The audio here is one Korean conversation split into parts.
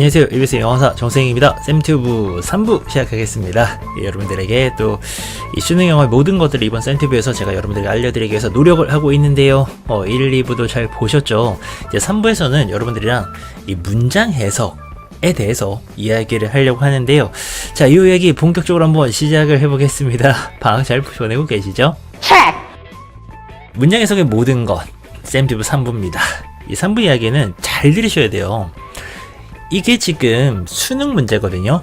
안녕하세요. EBS 영어사 정승입니다. 쌤튜브 3부 시작하겠습니다. 여러분들에게 또 이 수능 영어의 모든 것들을 이번 쌤튜브에서 제가 여러분들에게 알려드리기 위해서 노력을 하고 있는데요. 1, 2부도 잘 보셨죠? 이제 3부에서는 여러분들이랑 이 문장 해석에 대해서 이야기를 하려고 하는데요. 자, 이 이야기 본격적으로 한번 시작을 해보겠습니다. 방학 잘 보내고 계시죠? 문장 해석의 모든 것 쌤튜브 3부입니다. 이 3부 이야기는 잘 들으셔야 돼요. 이게 지금 수능 문제거든요.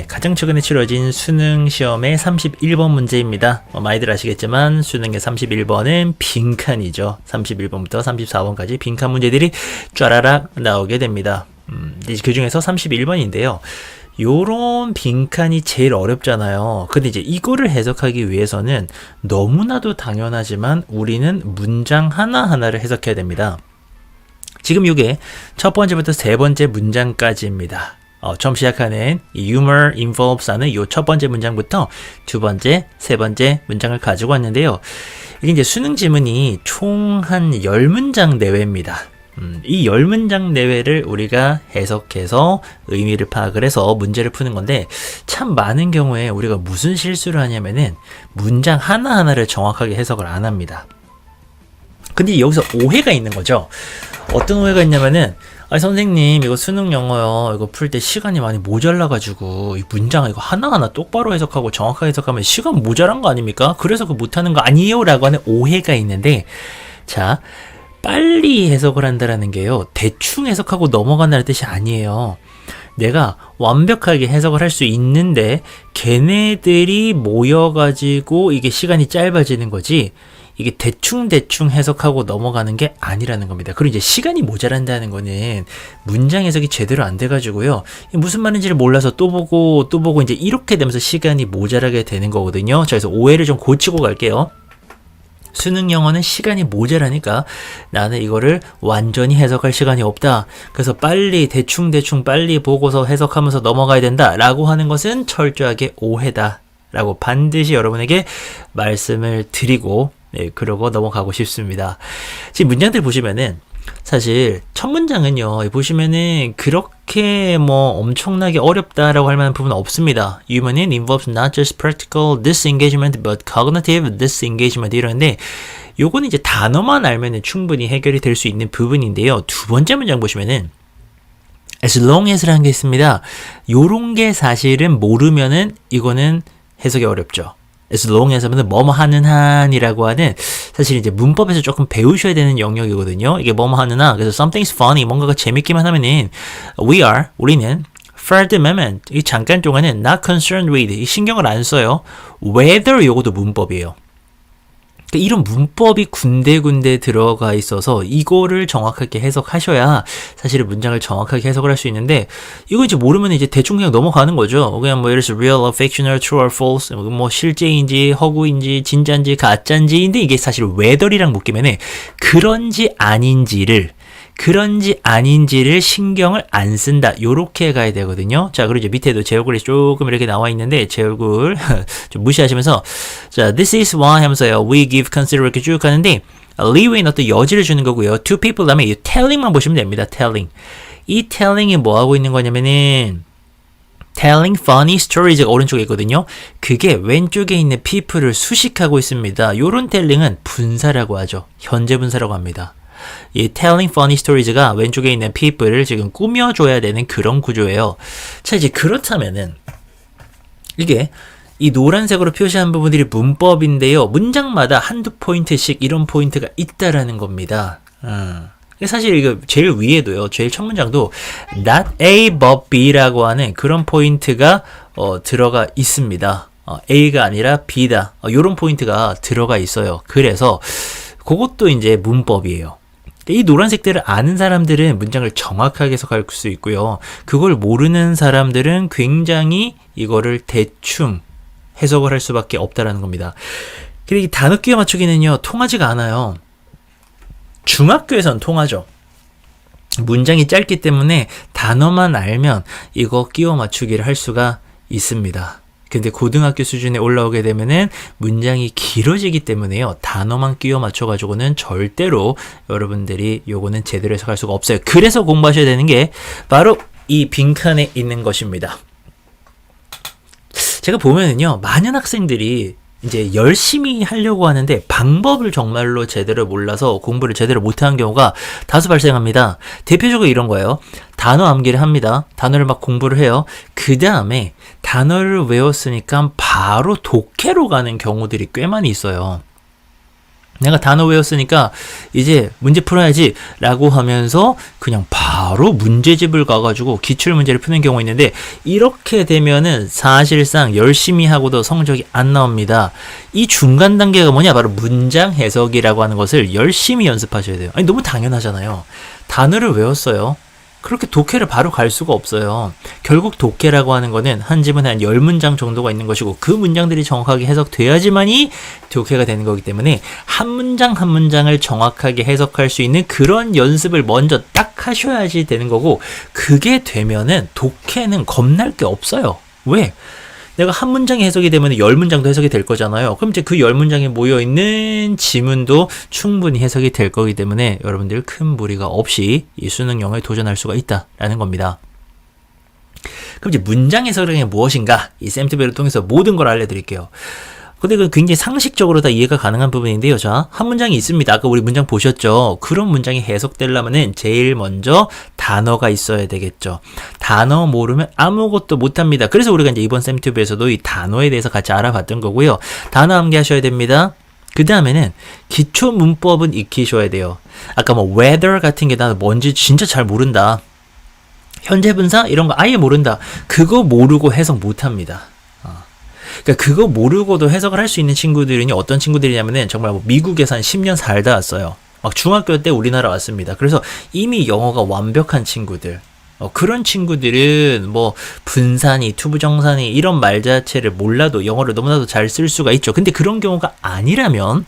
가장 최근에 치러진 수능 시험의 31번 문제입니다. 많이들 아시겠지만 수능의 31번은 빈칸이죠. 31번부터 34번까지 빈칸 문제들이 쫘라락 나오게 됩니다. 그 중에서 31번인데요. 요런 빈칸이 제일 어렵잖아요. 근데 이제 이거를 해석하기 위해서는 너무나도 당연하지만 우리는 문장 하나하나를 해석해야 됩니다. 지금 이게 첫 번째부터 세 번째 문장까지입니다. 처음 시작하는 humor involves 하는 이 첫 번째 문장부터 두 번째, 세 번째 문장을 가지고 왔는데요. 이게 이제 수능 지문이 총 한 10문장 내외입니다. 이 10문장 내외를 우리가 해석해서 의미를 파악을 해서 문제를 푸는 건데 참 많은 경우에 우리가 무슨 실수를 하냐면은 문장 하나하나를 정확하게 해석을 안 합니다. 근데 여기서 오해가 있는 거죠. 어떤 오해가 있냐면은 선생님 이거 수능 영어요 이거 풀 때 시간이 많이 모자라가지고 이 문장 이거 하나하나 똑바로 해석하고 정확하게 해석하면 시간 모자란 거 아닙니까? 그래서 그 못하는 거 아니에요? 라고 하는 오해가 있는데 자 빨리 해석을 한다라는 게요 대충 해석하고 넘어간다는 뜻이 아니에요. 내가 완벽하게 해석을 할 수 있는데 걔네들이 모여가지고 이게 시간이 짧아지는 거지 이게 대충 해석하고 넘어가는 게 아니라는 겁니다. 그리고 이제 시간이 모자란다는 거는 문장 해석이 제대로 안 돼가지고요. 무슨 말인지를 몰라서 또 보고 이제 이렇게 되면서 시간이 모자라게 되는 거거든요. 자, 그래서 오해를 좀 고치고 갈게요. 수능 영어는 시간이 모자라니까 나는 이거를 완전히 해석할 시간이 없다. 그래서 빨리 대충 빨리 보고서 해석하면서 넘어가야 된다. 라고 하는 것은 철저하게 오해다. 라고 반드시 여러분에게 말씀을 드리고 그러고 넘어가고 싶습니다. 지금 문장들 보시면은 사실 첫 문장은요 보시면은 그렇게 엄청나게 어렵다라고 할 만한 부분은 없습니다. Human involves not just practical disengagement but cognitive disengagement 이러는데 요거는 이제 단어만 알면은 충분히 해결이 될 수 있는 부분인데요. 두 번째 문장 보시면은 as long as라는 게 있습니다. 요런 게 사실은 모르면은 이거는 해석이 어렵죠. as long as 하면 뭐뭐 하는 한이라고 하는 사실 이제 문법에서 조금 배우셔야 되는 영역이거든요. 이게 뭐뭐 하는 한 그래서 something's funny 뭔가가 재밌기만 하면은 우리는 for the moment 이 잠깐 동안은 not concerned with 이 신경을 안 써요. whether 요것도 문법이에요. 그러니까 이런 문법이 군데군데 들어가 있어서 이거를 정확하게 해석하셔야 사실은 문장을 정확하게 해석을 할 수 있는데 이거 이제 모르면 이제 대충 그냥 넘어가는 거죠. 그냥 예를 들어서 real or fictional, true or false 실제인지 허구인지 진짜인지 가짜인지인데 이게 사실 whether이랑 묶이면은 그런지 아닌지를 신경을 안 쓴다. 요렇게 가야 되거든요. 자, 그리고 이제 밑에도 제 얼굴이 조금 이렇게 나와 있는데 제 얼굴 좀 무시하시면서 자, this is why 하면서요. we give consider 이렇게 쭉 가는데 leeway는 어떤 여지를 주는 거고요. to people 다음에 이 telling만 보시면 됩니다. telling. 이 telling이 뭐 하고 있는 거냐면은 telling funny stories가 오른쪽에 있거든요. 그게 왼쪽에 있는 people을 수식하고 있습니다. 요런 telling은 분사라고 하죠. 현재 분사라고 합니다. 이 telling funny stories가 왼쪽에 있는 people을 지금 꾸며줘야 되는 그런 구조예요. 자, 이제 그렇다면은 이게 이 노란색으로 표시한 부분들이 문법인데요. 문장마다 한두 포인트씩 이런 포인트가 있다라는 겁니다. 사실 이거 제일 위에도요. 제일 첫 문장도 not A but B라고 하는 그런 포인트가 들어가 있습니다. A가 아니라 B다. 이런 포인트가 들어가 있어요. 그래서 그것도 이제 문법이에요. 이 노란색들을 아는 사람들은 문장을 정확하게 해석할 수 있고요. 그걸 모르는 사람들은 굉장히 이거를 대충 해석을 할 수밖에 없다라는 겁니다. 그리고 이 단어 끼워 맞추기는요. 통하지가 않아요. 중학교에선 통하죠. 문장이 짧기 때문에 단어만 알면 이거 끼워 맞추기를 할 수가 있습니다. 근데 고등학교 수준에 올라오게 되면은 문장이 길어지기 때문에요. 단어만 끼워 맞춰가지고는 절대로 여러분들이 요거는 제대로 해석할 수가 없어요. 그래서 공부하셔야 되는 게 바로 이 빈칸에 있는 것입니다. 제가 보면은요, 많은 학생들이 이제 열심히 하려고 하는데 방법을 정말로 제대로 몰라서 공부를 제대로 못하는 경우가 다수 발생합니다. 대표적으로 이런 거예요. 단어 암기를 합니다. 단어를 막 공부를 해요. 그 다음에 단어를 외웠으니까 바로 독해로 가는 경우들이 꽤 많이 있어요. 내가 단어 외웠으니까 이제 문제 풀어야지 라고 하면서 그냥 바로 문제집을 가가지고 기출문제를 푸는 경우가 있는데, 이렇게 되면은 사실상 열심히 하고도 성적이 안 나옵니다. 이 중간 단계가 뭐냐, 바로 문장 해석이라고 하는 것을 열심히 연습하셔야 돼요. 아니, 너무 당연하잖아요. 단어를 외웠어요. 그렇게 독해를 바로 갈 수가 없어요. 결국 독해라고 하는 거는 한 지문에 한 10문장 정도가 있는 것이고, 그 문장들이 정확하게 해석돼야지만이 독해가 되는 거기 때문에 한 문장 한 문장을 정확하게 해석할 수 있는 그런 연습을 먼저 딱 하셔야지 되는 거고, 그게 되면은 독해는 겁날 게 없어요. 왜? 내가 한 문장이 해석이 되면 10문장도 해석이 될 거잖아요. 그럼 이제 그 10문장에 모여있는 지문도 충분히 해석이 될 거기 때문에 여러분들 큰 무리가 없이 이 수능 영어에 도전할 수가 있다라는 겁니다. 그럼 이제 문장 해석이 무엇인가? 이 쌤TV를 통해서 모든 걸 알려드릴게요. 근데 그 굉장히 상식적으로 다 이해가 가능한 부분인데요. 자, 한 문장이 있습니다. 아까 우리 문장 보셨죠? 그런 문장이 해석되려면은 제일 먼저 단어가 있어야 되겠죠. 단어 모르면 아무것도 못합니다. 그래서 우리가 이제 이번 쌤튜브에서도 이 단어에 대해서 같이 알아봤던 거고요. 단어 암기하셔야 됩니다. 그 다음에는 기초 문법은 익히셔야 돼요. 아까 뭐 weather 같은 게 나 뭔지 진짜 잘 모른다. 현재 분사 이런 거 아예 모른다. 그거 모르고 해석 못합니다. 그러니까 그거 모르고도 해석을 할 수 있는 친구들이 어떤 친구들이냐면은 정말 뭐 미국에서 한 10년 살다 왔어요. 막 중학교 때 우리나라 왔습니다. 그래서 이미 영어가 완벽한 친구들. 그런 친구들은 뭐 분산이, 투부정산이 이런 말 자체를 몰라도 영어를 너무나도 잘 쓸 수가 있죠. 근데 그런 경우가 아니라면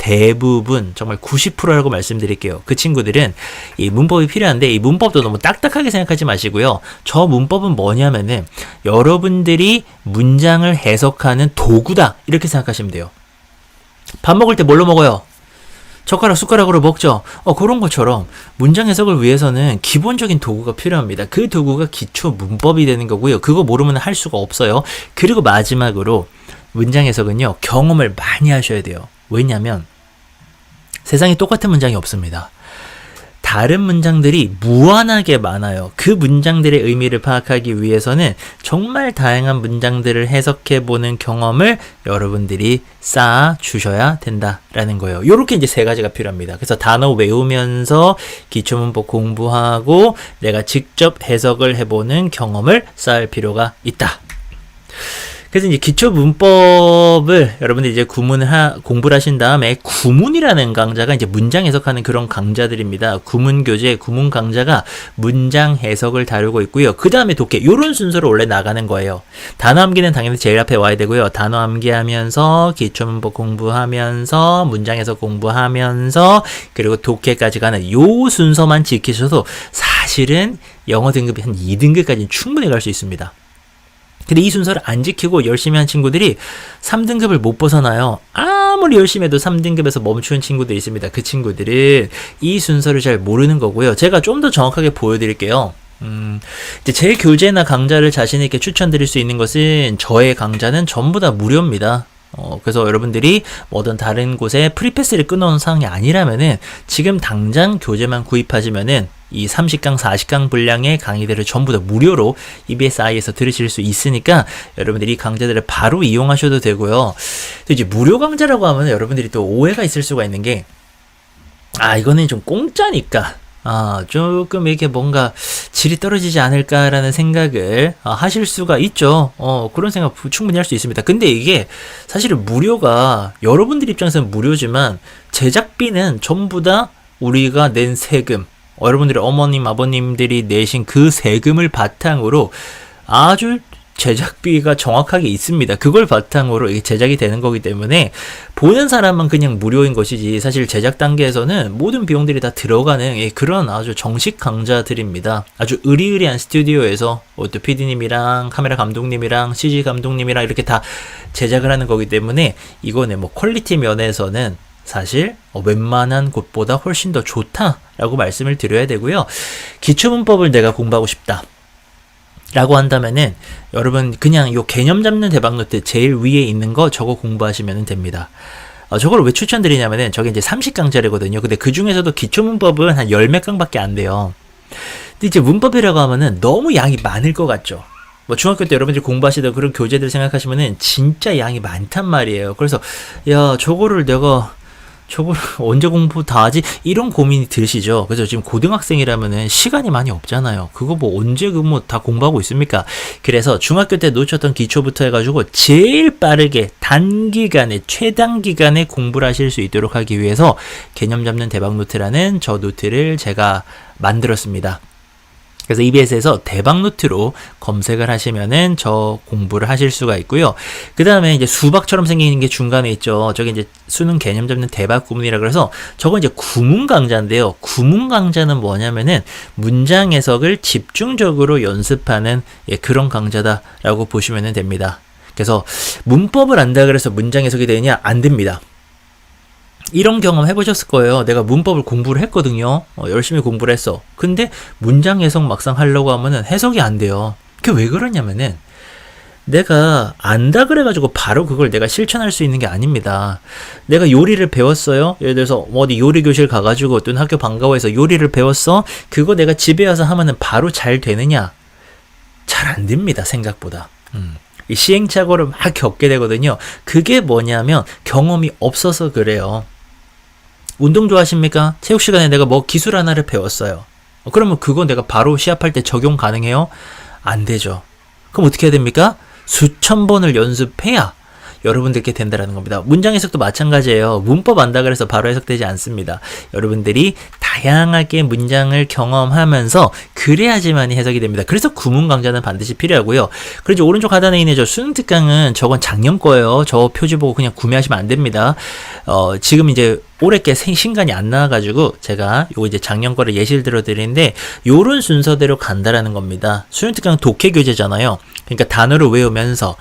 대부분 정말 90%라고 말씀드릴게요. 그 친구들은 이 문법이 필요한데 이 문법도 너무 딱딱하게 생각하지 마시고요. 저 문법은 뭐냐면은 여러분들이 문장을 해석하는 도구다 이렇게 생각하시면 돼요. 밥 먹을 때 뭘로 먹어요? 젓가락, 숟가락으로 먹죠. 그런 것처럼 문장 해석을 위해서는 기본적인 도구가 필요합니다. 그 도구가 기초 문법이 되는 거고요. 그거 모르면 할 수가 없어요. 그리고 마지막으로 문장 해석은요, 경험을 많이 하셔야 돼요. 왜냐면 세상에 똑같은 문장이 없습니다. 다른 문장들이 무한하게 많아요. 그 문장들의 의미를 파악하기 위해서는 정말 다양한 문장들을 해석해보는 경험을 여러분들이 쌓아주셔야 된다라는 거예요. 요렇게 이제 세 가지가 필요합니다. 그래서 단어 외우면서 기초문법 공부하고 내가 직접 해석을 해보는 경험을 쌓을 필요가 있다. 그래서 이제 기초 문법을 여러분들 이제 공부를 하신 다음에 구문이라는 강좌가 이제 문장 해석하는 그런 강좌들입니다. 구문 교재, 구문 강좌가 문장 해석을 다루고 있고요. 그 다음에 독해, 요런 순서로 원래 나가는 거예요. 단어 암기는 당연히 제일 앞에 와야 되고요. 단어 암기하면서 기초 문법 공부하면서 문장 해석 공부하면서 그리고 독해까지 가는 요 순서만 지키셔도 사실은 영어 등급이 한 2등급까지는 충분히 갈 수 있습니다. 근데 이 순서를 안 지키고 열심히 한 친구들이 3등급을 못 벗어나요. 아무리 열심히 해도 3등급에서 멈추는 친구들이 있습니다. 그 친구들은 이 순서를 잘 모르는 거고요. 제가 좀 더 정확하게 보여드릴게요. 이제 제 교재나 강좌를 자신있게 추천드릴 수 있는 것은 저의 강좌는 전부 다 무료입니다. 그래서 여러분들이 어떤 다른 곳에 프리패스를 끊어놓은 상황이 아니라면은 지금 당장 교재만 구입하시면은 이 30강, 40강 분량의 강의들을 전부 다 무료로 EBSI에서 들으실 수 있으니까 여러분들이 이 강좌들을 바로 이용하셔도 되고요. 또 이제 무료 강좌라고 하면 여러분들이 또 오해가 있을 수가 있는 게, 이거는 좀 공짜니까 조금 이렇게 뭔가 질이 떨어지지 않을까라는 생각을 하실 수가 있죠. 그런 생각 충분히 할 수 있습니다. 근데 이게 사실은 무료가 여러분들 입장에서는 무료지만 제작비는 전부 다 우리가 낸 세금, 여러분들의 어머님, 아버님들이 내신 그 세금을 바탕으로 아주 제작비가 정확하게 있습니다. 그걸 바탕으로 이게 제작이 되는 거기 때문에 보는 사람만 그냥 무료인 것이지 사실 제작 단계에서는 모든 비용들이 다 들어가는 그런 아주 정식 강좌들입니다. 아주 으리으리한 스튜디오에서 또 PD님이랑 카메라 감독님이랑 CG 감독님이랑 이렇게 다 제작을 하는 거기 때문에 이거는 뭐 퀄리티 면에서는 사실 웬만한 곳보다 훨씬 더 좋다라고 말씀을 드려야 되고요. 기초문법을 내가 공부하고 싶다. 라고 한다면은 여러분 그냥 요 개념 잡는 대박노트 제일 위에 있는 거 저거 공부하시면 됩니다. 저걸 왜 추천드리냐면은 저게 이제 30강짜리거든요. 근데 그 중에서도 기초문법은 한 10몇 강밖에 안 돼요. 근데 이제 문법이라고 하면은 너무 양이 많을 것 같죠. 뭐 중학교 때 여러분들이 공부하시던 그런 교재들 생각하시면은 진짜 양이 많단 말이에요. 그래서 야 저거를 언제 공부 다 하지? 이런 고민이 드시죠. 그래서 지금 고등학생이라면은 시간이 많이 없잖아요. 그거 뭐 언제 다 공부하고 있습니까? 그래서 중학교 때 놓쳤던 기초부터 해가지고 제일 빠르게 단기간에 최단기간에 공부를 하실 수 있도록 하기 위해서 개념 잡는 대박노트라는 저 노트를 제가 만들었습니다. 그래서 EBS에서 대박노트로 검색을 하시면은 저 공부를 하실 수가 있고요. 그 다음에 이제 수박처럼 생기는 게 중간에 있죠. 저게 이제 수능 개념 잡는 대박 구문이라 그래서 저건 이제 구문 강좌인데요. 구문 강좌는 뭐냐면은 문장 해석을 집중적으로 연습하는 그런 강좌다라고 보시면 됩니다. 그래서 문법을 안다 그래서 문장 해석이 되느냐? 안 됩니다. 이런 경험 해보셨을 거예요. 내가 문법을 공부를 했거든요. 열심히 공부를 했어. 근데 문장 해석 막상 하려고 하면은 해석이 안 돼요. 그게 왜 그러냐면은 내가 안다 그래가지고 바로 그걸 내가 실천할 수 있는 게 아닙니다. 내가 요리를 배웠어요. 예를 들어서 어디 요리 교실 가가지고 또는 학교 방과후에서 요리를 배웠어. 그거 내가 집에 와서 하면은 바로 잘 되느냐? 잘 안 됩니다. 생각보다. 이 시행착오를 막 겪게 되거든요. 그게 뭐냐면 경험이 없어서 그래요. 운동 좋아하십니까? 체육 시간에 내가 뭐 기술 하나를 배웠어요. 그러면 그거 내가 바로 시합할 때 적용 가능해요? 안 되죠. 그럼 어떻게 해야 됩니까? 수천 번을 연습해야 여러분들께 된다라는 겁니다. 문장 해석도 마찬가지예요. 문법 안다 그래서 바로 해석되지 않습니다. 여러분들이 다양하게 문장을 경험하면서 그래야지만이 해석이 됩니다. 그래서 구문 강좌는 반드시 필요하고요. 그리고 오른쪽 하단에 있는 저 수능 특강은 저건 작년 거예요. 저 표지 보고 그냥 구매하시면 안 됩니다. 지금 이제 올해께 신간이 안 나와가지고 제가 요거 이제 작년 거를 예시를 들어드리는데 요런 순서대로 간다라는 겁니다. 수능 특강 독해 교재잖아요. 그러니까 단어를 외우면서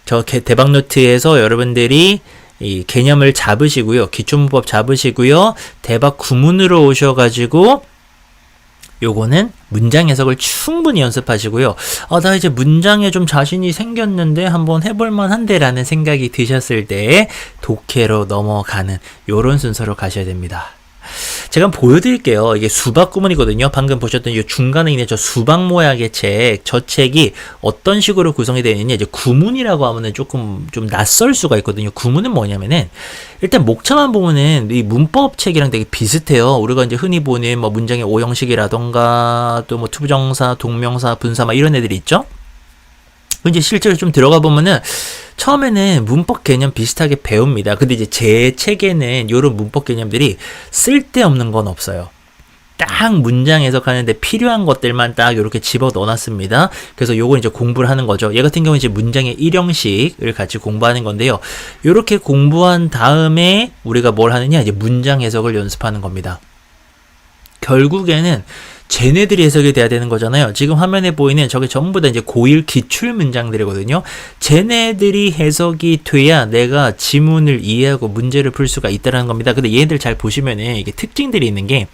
저 대박노트에서 여러분들이 이 개념을 잡으시고요. 기초문법 잡으시고요. 대박 구문으로 오셔가지고 요거는 문장 해석을 충분히 연습하시고요. 나 이제 문장에 좀 자신이 생겼는데 한번 해볼만 한데 라는 생각이 드셨을 때 독해로 넘어가는 요런 순서로 가셔야 됩니다. 제가 한번 보여드릴게요. 이게 수박 구문이거든요. 방금 보셨던 이 중간에 있는 저 수박 모양의 책, 저 책이 어떤 식으로 구성이 되어 있느냐. 이제 구문이라고 하면은 조금 좀 낯설 수가 있거든요. 구문은 뭐냐면은 일단 목차만 보면은 이 문법 책이랑 되게 비슷해요. 우리가 이제 흔히 보는 뭐 문장의 오형식이라던가 또 뭐 투부정사, 동명사, 분사 막 이런 애들이 있죠. 이제 실제로 좀 들어가 보면은 처음에는 문법 개념 비슷하게 배웁니다. 근데 이제 제 책에는 이런 문법 개념들이 쓸데없는 건 없어요. 딱 문장 해석하는데 필요한 것들만 딱 이렇게 집어 넣어놨습니다. 그래서 요거 이제 공부를 하는 거죠. 얘 같은 경우는 이제 문장의 일형식을 같이 공부하는 건데요. 이렇게 공부한 다음에 우리가 뭘 하느냐? 이제 문장 해석을 연습하는 겁니다. 결국에는 쟤네들이 해석이 돼야 되는 거잖아요. 지금 화면에 보이는 저게 전부 다 이제 고1 기출 문장들이거든요. 쟤네들이 해석이 돼야 내가 지문을 이해하고 문제를 풀 수가 있다는 겁니다. 근데 얘네들 잘 보시면은 이게 특징들이 있는 게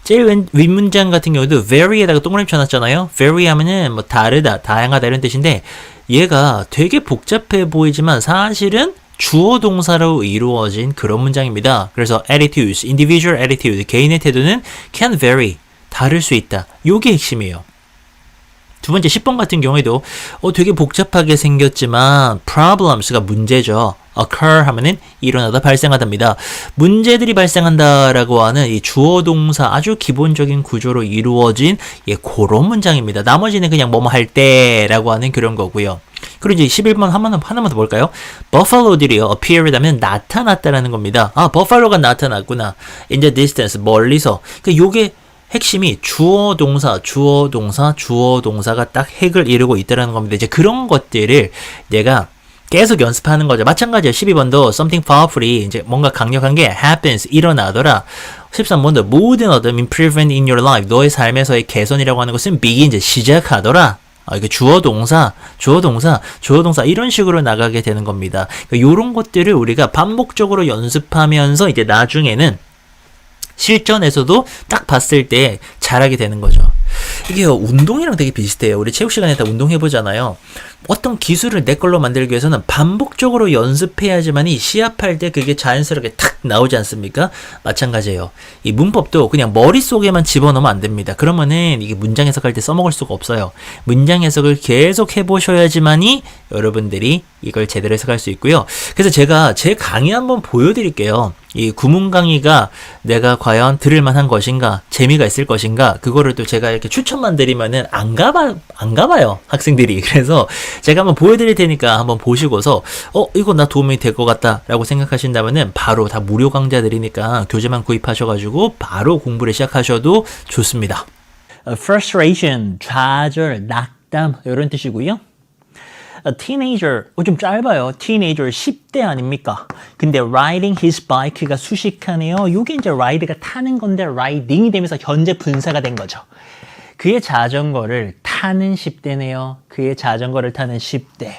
제일 윗문장 같은 경우도 very에다가 동그라미 쳐놨잖아요. vary 하면은 뭐 다르다, 다양하다 이런 뜻인데 얘가 되게 복잡해 보이지만 사실은 주어 동사로 이루어진 그런 문장입니다. 그래서 attitudes, individual attitude, 개인의 태도는 can vary, 다를 수 있다. 요게 핵심이에요. 두 번째 10번 같은 경우에도 되게 복잡하게 생겼지만 problems가 문제죠. occur 하면은 일어나다, 발생하답니다. 문제들이 발생한다라고 하는 이 주어 동사 아주 기본적인 구조로 이루어진 그런 문장입니다. 나머지는 그냥 뭐뭐 할 때라고 하는 그런 거고요. 그리고 이제 11번 하나만 더 볼까요? buffalo들이요. appeared 하면 나타났다라는 겁니다. 버팔로가 나타났구나. in the distance, 멀리서. 그러니까 요게 핵심이 주어 동사, 주어 동사, 주어 동사가 딱 핵을 이루고 있다는 겁니다. 이제 그런 것들을 내가 계속 연습하는 거죠. 마찬가지예요. 12번도 something powerfully 이제 뭔가 강력한 게 happens 일어나더라. 13번도 모든 어떤 improvement in your life 너의 삶에서의 개선이라고 하는 것은 begin 이제 시작하더라. 이게 주어 동사, 주어 동사, 주어 동사 이런 식으로 나가게 되는 겁니다. 그러니까 이런 것들을 우리가 반복적으로 연습하면서 이제 나중에는 실전에서도 딱 봤을 때 잘하게 되는 거죠. 이게요, 운동이랑 되게 비슷해요. 우리 체육 시간에 다 운동해보잖아요. 어떤 기술을 내 걸로 만들기 위해서는 반복적으로 연습해야지만이 시합할 때 그게 자연스럽게 탁 나오지 않습니까? 마찬가지예요. 이 문법도 그냥 머릿속에만 집어넣으면 안 됩니다. 그러면은 이게 문장 해석할 때 써먹을 수가 없어요. 문장 해석을 계속 해보셔야지만이 여러분들이 이걸 제대로 해석할 수 있고요. 그래서 제가 제 강의 한번 보여드릴게요. 이 구문 강의가 내가 과연 들을 만한 것인가, 재미가 있을 것인가, 그거를 또 제가 이렇게 추천만 드리면은 안 가봐요, 학생들이. 그래서 제가 한번 보여드릴 테니까 한번 보시고서, 이거 나 도움이 될 것 같다, 라고 생각하신다면은 바로 다 무료 강좌들이니까 교재만 구입하셔가지고 바로 공부를 시작하셔도 좋습니다. frustration, 좌절, 낙담, 이런 뜻이고요. teenager, 좀 짧아요. teenager 10대 아닙니까? 근데 riding his bike가 수식하네요. 요게 이제 ride가 타는 건데 riding이 되면서 현재 분사가 된 거죠. 그의 자전거를 타는 10대네요. 그의 자전거를 타는 10대.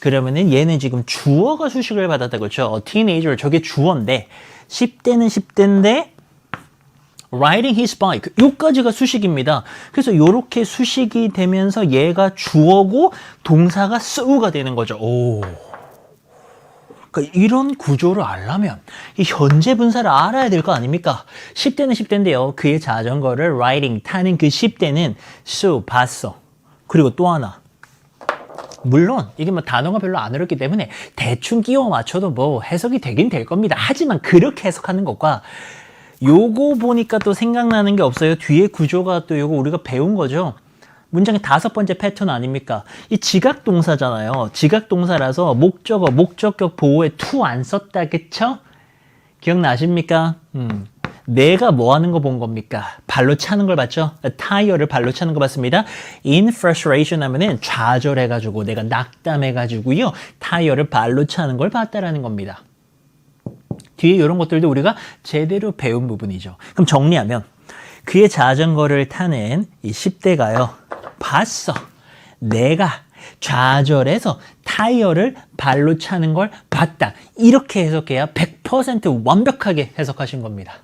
그러면은 얘는 지금 주어가 수식을 받았다 그렇죠? teenager 저게 주어인데 10대는 10대인데 riding his bike 요까지가 수식입니다. 그래서 요렇게 수식이 되면서 얘가 주어고 동사가 su가 되는 거죠. 오. 그러니까 이런 구조를 알려면 이 현재 분사를 알아야 될 거 아닙니까? 10대는 10대인데요. 그의 자전거를 riding 타는 그 10대는 su 봤어. 그리고 또 하나. 물론 이게 뭐 단어가 별로 안 어렵기 때문에 대충 끼워 맞춰도 뭐 해석이 되긴 될 겁니다. 하지만 그렇게 해석하는 것과 요거 보니까 또 생각나는 게 없어요. 뒤에 구조가 또 요거 우리가 배운 거죠. 문장의 5번째 패턴 아닙니까? 이 지각동사잖아요. 지각동사라서 목적어, 목적격 보호에 to 안 썼다, 그쵸? 기억나십니까? 내가 뭐 하는 거 본 겁니까? 발로 차는 걸 봤죠? 타이어를 발로 차는 거 봤습니다. In frustration 하면은 좌절해가지고 내가 낙담해가지고요. 타이어를 발로 차는 걸 봤다라는 겁니다. 뒤에 이런 것들도 우리가 제대로 배운 부분이죠. 그럼 정리하면 그의 자전거를 타는 이 10대가요. 봤어. 내가 좌절해서 타이어를 발로 차는 걸 봤다. 이렇게 해석해야 100% 완벽하게 해석하신 겁니다.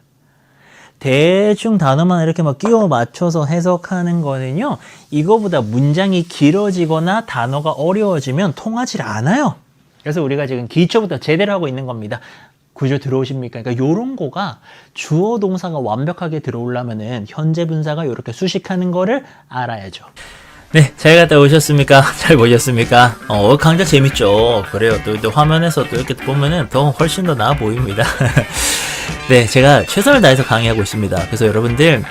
대충 단어만 이렇게 막 끼워 맞춰서 해석하는 거는요. 이거보다 문장이 길어지거나 단어가 어려워지면 통하지 않아요. 그래서 우리가 지금 기초부터 제대로 하고 있는 겁니다. 구조 들어오십니까? 그러니까 요런 거가 주어 동사가 완벽하게 들어오려면은 현재 분사가 이렇게 수식하는 거를 알아야죠. 네, 잘 갔다 오셨습니까? 잘 보셨습니까? 강좌 재밌죠? 그래요. 또 화면에서 또 이렇게 보면은 더 훨씬 더 나아 보입니다. 네, 제가 최선을 다해서 강의하고 있습니다. 그래서 여러분들,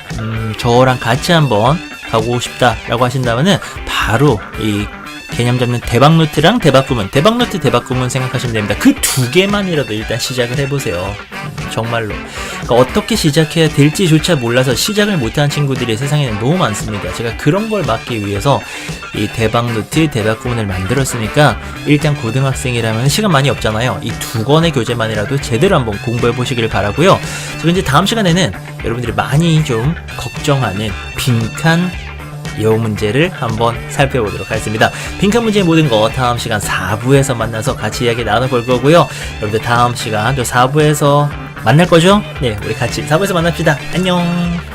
저랑 같이 한번 가고 싶다라고 하신다면은 바로 이 개념 잡는 대박노트랑 대박구문, 대박노트, 대박구문 생각하시면 됩니다. 그 두 개만이라도 일단 시작을 해보세요. 정말로. 그러니까 어떻게 시작해야 될지조차 몰라서 시작을 못하는 친구들이 세상에는 너무 많습니다. 제가 그런 걸 막기 위해서 이 대박노트, 대박구문을 만들었으니까 일단 고등학생이라면 시간 많이 없잖아요. 이 두 권의 교재만이라도 제대로 한번 공부해 보시길 바라고요. 저 이제 다음 시간에는 여러분들이 많이 좀 걱정하는 빈칸 요 문제를 한번 살펴보도록 하겠습니다. 빈칸 문제의 모든 거 다음 시간 4부에서 만나서 같이 이야기 나눠볼 거고요. 여러분들 다음 시간 또 4부에서 만날 거죠? 네, 우리 같이 4부에서 만납시다. 안녕.